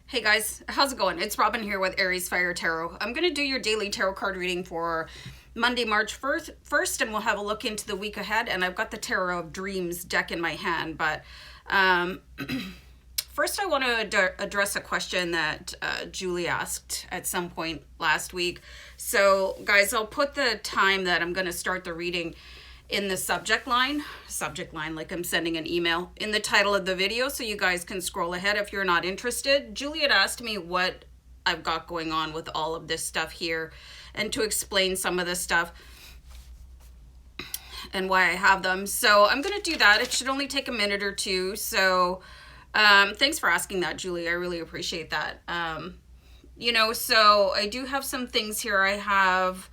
Hey guys, how's it going? It's Robin here with AriesFireTarot. I'm going to do your daily tarot card reading for Monday, March 1st, and we'll have a look into the week ahead. And I've got the Tarot of Dreams deck in my hand. But first, I want to address a question that Julie asked at some point last week. So, guys, I'll put the time that I'm going to start the reading in the subject line like I'm sending an email, in the title of the video, so you guys can scroll ahead if you're not interested. Julie had asked me what I've got going on with all of this stuff here and to explain some of this stuff and why I have them. So I'm going to do that. It should only take a minute or two. So thanks for asking that, Julie. I really appreciate that. So I do have some things here. I have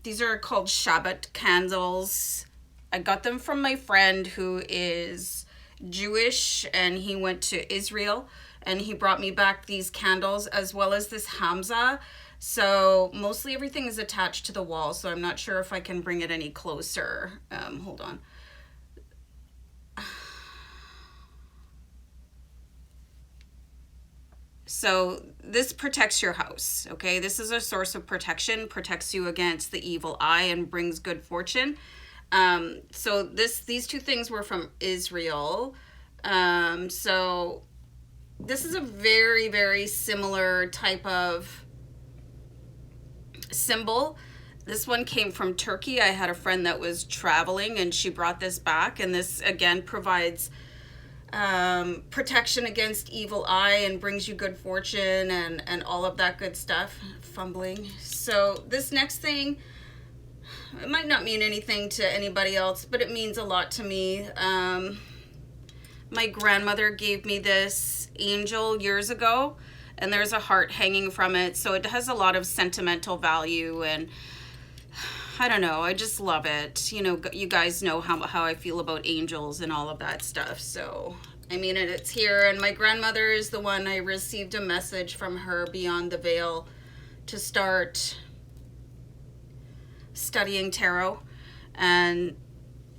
these are called Shabbat candles. I got them from my friend who is Jewish, and he went to Israel, and he brought me back these candles as well as this Hamza. So mostly everything is attached to the wall, so I'm not sure if I can bring it any closer. Hold on. So this protects your house, okay? This is a source of protection, protects you against the evil eye and brings good fortune. So these two things were from Israel. So this is a very, very similar type of symbol. This one came from Turkey. I had a friend that was traveling and she brought this back, and this again provides protection against evil eye and brings you good fortune and all of that good stuff. Fumbling. So this next thing, it might not mean anything to anybody else, but it means a lot to me. My grandmother gave me this angel years ago, and there's a heart hanging from it, so it has a lot of sentimental value, and I don't know, I just love it. You know, you guys know how I feel about angels and all of that stuff. So, I mean, it's here. And my grandmother is the one, I received a message from her beyond the veil to start studying tarot and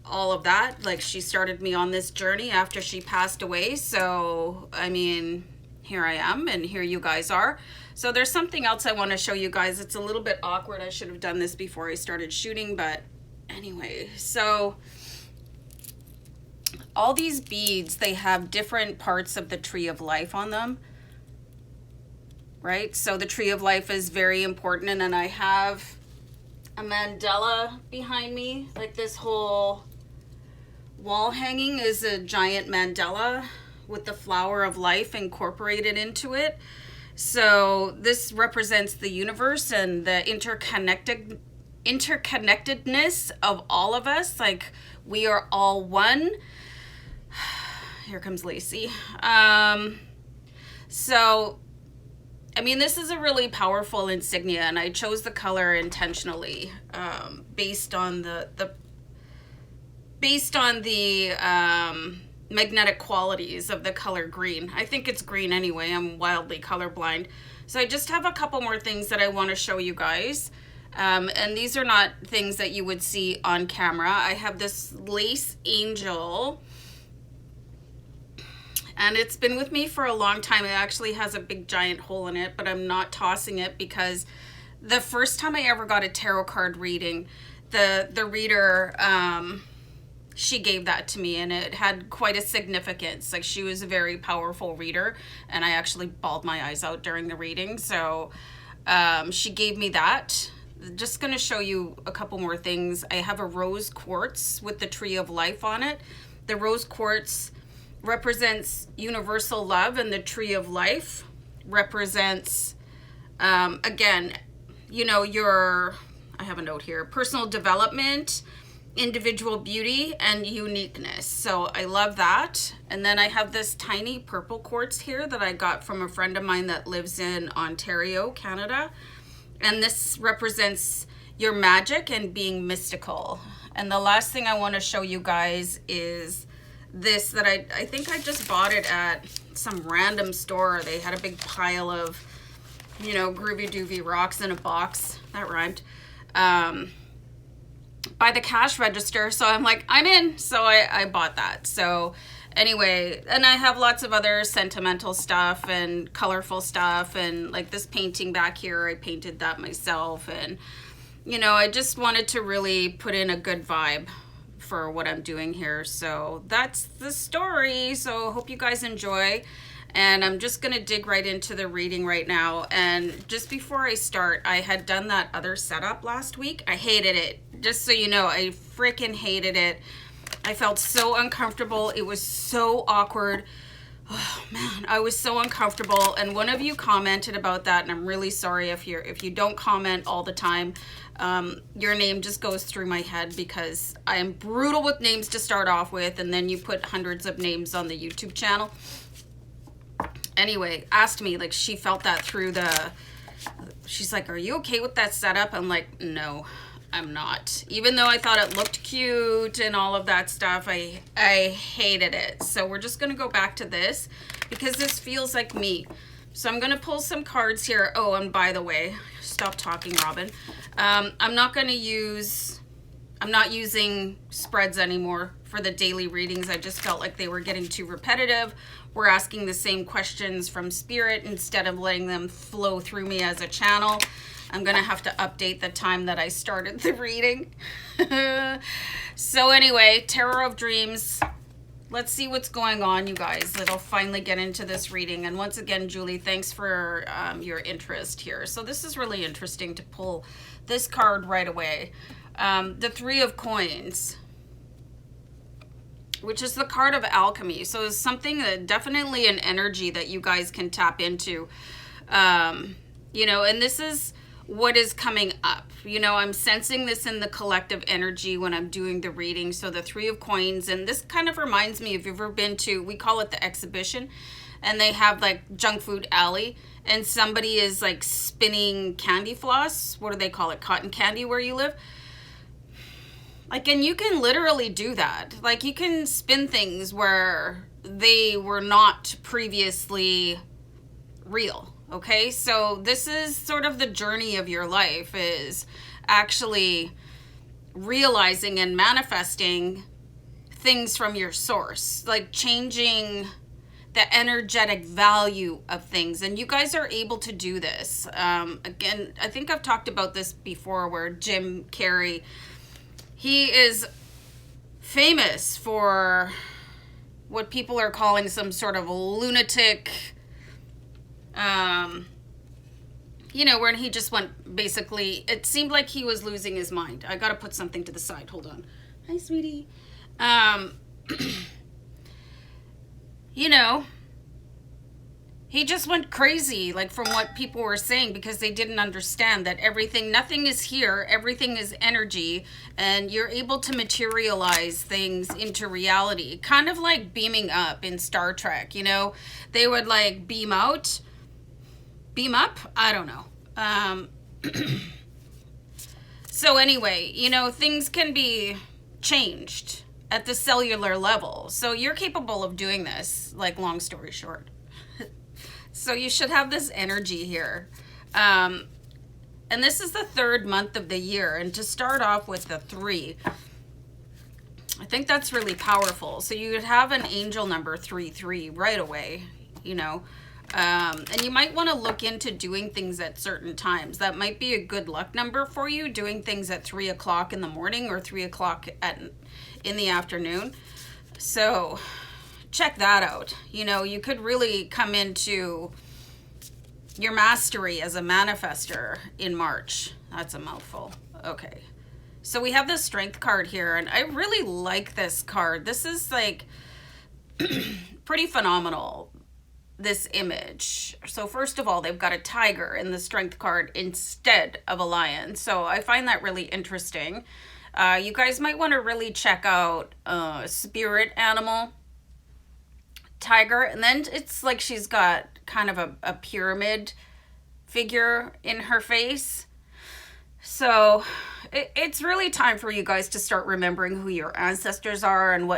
all of that. Like, she started me on this journey after she passed away. So, I mean, here I am, and here you guys are. So there's something else I want to show you guys. It's a little bit awkward. I should have done this before I started shooting, but anyway. So all these beads, they have different parts of the tree of life on them, right? So the tree of life is very important, and then I have a mandala behind me. Like, this whole wall hanging is a giant mandala with the flower of life incorporated into it. So this represents the universe and the interconnectedness of all of us. Like, we are all one. Here comes Lacey. So, I mean, this is a really powerful insignia, and I chose the color intentionally based on the magnetic qualities of the color green. I think it's green anyway. I'm wildly colorblind. So I just have a couple more things that I want to show you guys. And these are not things that you would see on camera. I have this lace angel, and it's been with me for a long time. It actually has a big giant hole in it, but I'm not tossing it because the first time I ever got a tarot card reading, the reader, she gave that to me, and it had quite a significance. Like, she was a very powerful reader, and I actually bawled my eyes out during the reading. So she gave me that. Just going to show you a couple more things. I have a rose quartz with the tree of life on it. The rose quartz represents universal love, and the tree of life represents, again, you know, I have a note here, personal development, individual beauty, and uniqueness. So I love that. And then I have this tiny purple quartz here that I got from a friend of mine that lives in Ontario, Canada. And this represents your magic and being mystical. And the last thing I want to show you guys is this, that I think I just bought it at some random store. They had a big pile of, you know, groovy doovy rocks in a box. That rhymed. By the cash register. So I'm like, I'm in. So I bought that. So Anyway, and I have lots of other sentimental stuff and colorful stuff, and like this painting back here, I painted that myself. And you know, I just wanted to really put in a good vibe for what I'm doing here. So that's the story. So hope you guys enjoy. And I'm just going to dig right into the reading right now. And just before I start, I had done that other setup last week. I hated it. Just so you know, I freaking hated it. I felt so uncomfortable. It was so awkward. Oh man, I was so uncomfortable. And one of you commented about that, and I'm really sorry if you don't comment all the time. Your name just goes through my head because I am brutal with names to start off with, and then you put hundreds of names on the YouTube channel. Anyway, asked me, like, she felt that through she's like, are you okay with that setup? I'm like, no, I'm not. Even though I thought it looked cute and all of that stuff, I hated it. So we're just going to go back to this because this feels like me. So I'm going to pull some cards here. Oh, and by the way, stop talking, Robin. I'm not using spreads anymore for the daily readings. I just felt like they were getting too repetitive. We're asking the same questions from Spirit instead of letting them flow through me as a channel. I'm going to have to update the time that I started the reading. So anyway, Tarot of Dreams. Let's see what's going on, you guys. It'll finally get into this reading. And once again, Julie, thanks for your interest here. So this is really interesting to pull this card right away. The Three of Coins, which is the card of alchemy. So it's something that definitely an energy that you guys can tap into. You know, and this is what is coming up. You know, I'm sensing this in the collective energy when I'm doing the reading. So the Three of Coins, and this kind of reminds me, if you've ever been to, we call it the exhibition, and they have like junk food alley, and somebody is like spinning candy floss. What do they call it? Cotton candy where you live? Like, and you can literally do that. Like, you can spin things where they were not previously real. Okay, so this is sort of the journey of your life, is actually realizing and manifesting things from your source, like changing the energetic value of things. And you guys are able to do this. Again, I think I've talked about this before, where Jim Carrey, he is famous for what people are calling some sort of lunatic, you know, where he just went, basically, it seemed like he was losing his mind. I got to put something to the side. Hold on. Hi, sweetie. You know, he just went crazy, like, from what people were saying, because they didn't understand that nothing is here, everything is energy, and you're able to materialize things into reality. Kind of like beaming up in Star Trek, you know? They would, like, beam up? I don't know. So anyway, you know, things can be changed at the cellular level. So you're capable of doing this, like, long story short. So you should have this energy here. And this is the third month of the year. And to start off with the 3, I think that's really powerful. So you would have an angel number 33 right away, you know. And you might want to look into doing things at certain times. That might be a good luck number for you, doing things at 3 o'clock in the morning or 3 o'clock in the afternoon. So check that out. You know, you could really come into your mastery as a manifester in March. That's a mouthful. Okay. So we have the Strength card here, and I really like this card. This is like pretty phenomenal, this image. So first of all, they've got a tiger in the Strength card instead of a lion. So I find that really interesting. You guys might want to really check out spirit animal tiger. And then it's like she's got kind of a pyramid figure in her face. So it's really time for you guys to start remembering who your ancestors are and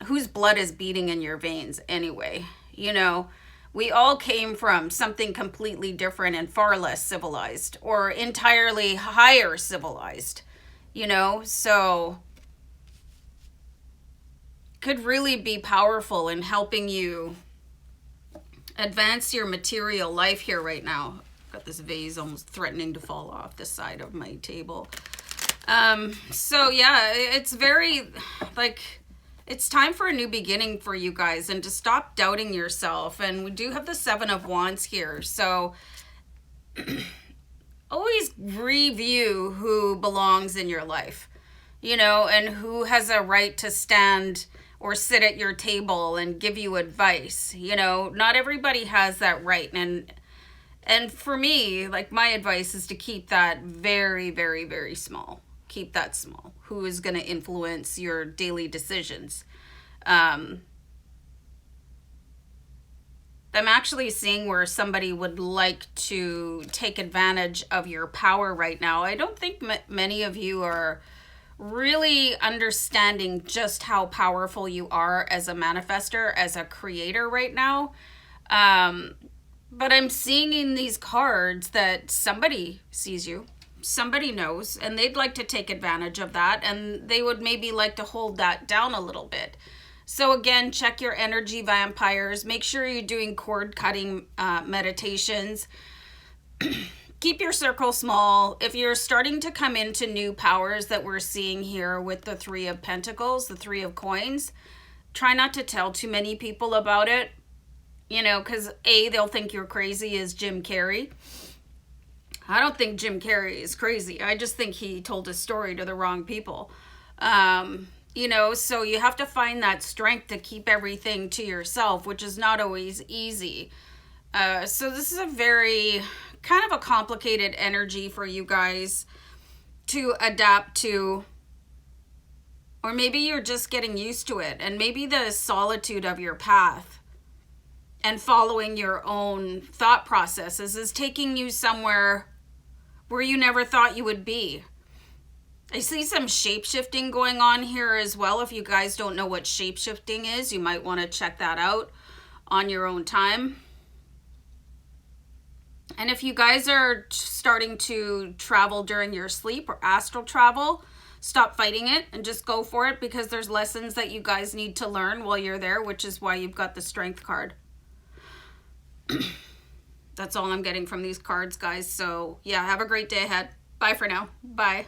whose blood is beating in your veins anyway. You know, we all came from something completely different and far less civilized, or entirely higher civilized, you know. So could really be powerful in helping you advance your material life here right now. Got this vase almost threatening to fall off the side of my table. So yeah, it's very like, it's time for a new beginning for you guys, and to stop doubting yourself. And we do have the 7 of Wands here, so always review who belongs in your life, you know, and who has a right to stand or sit at your table and give you advice. You know, not everybody has that right. And for me, like, my advice is to keep that very, very, very small. Keep that small. Who is going to influence your daily decisions? I'm actually seeing where somebody would like to take advantage of your power right now. I don't think many of you are really understanding just how powerful you are as a manifester, as a creator right now. But I'm seeing in these cards that somebody sees you, somebody knows, and they'd like to take advantage of that, and they would maybe like to hold that down a little bit. So again, check your energy, vampires. Make sure you're doing cord cutting meditations. Keep your circle small. If you're starting to come into new powers that we're seeing here with the 3 of Pentacles, the 3 of Coins, try not to tell too many people about it. You know, because A, they'll think you're crazy as Jim Carrey. I don't think Jim Carrey is crazy. I just think he told his story to the wrong people. You know, so you have to find that strength to keep everything to yourself, which is not always easy. So this is a very kind of a complicated energy for you guys to adapt to. Or maybe you're just getting used to it. And maybe the solitude of your path and following your own thought processes is taking you somewhere where you never thought you would be. I see some shape-shifting going on here as well. If you guys don't know what shape-shifting is, you might want to check that out on your own time. And if you guys are starting to travel during your sleep or astral travel, stop fighting it and just go for it, because there's lessons that you guys need to learn while you're there, which is why you've got the Strength card. That's all I'm getting from these cards, guys. So yeah, have a great day ahead. Bye for now. Bye.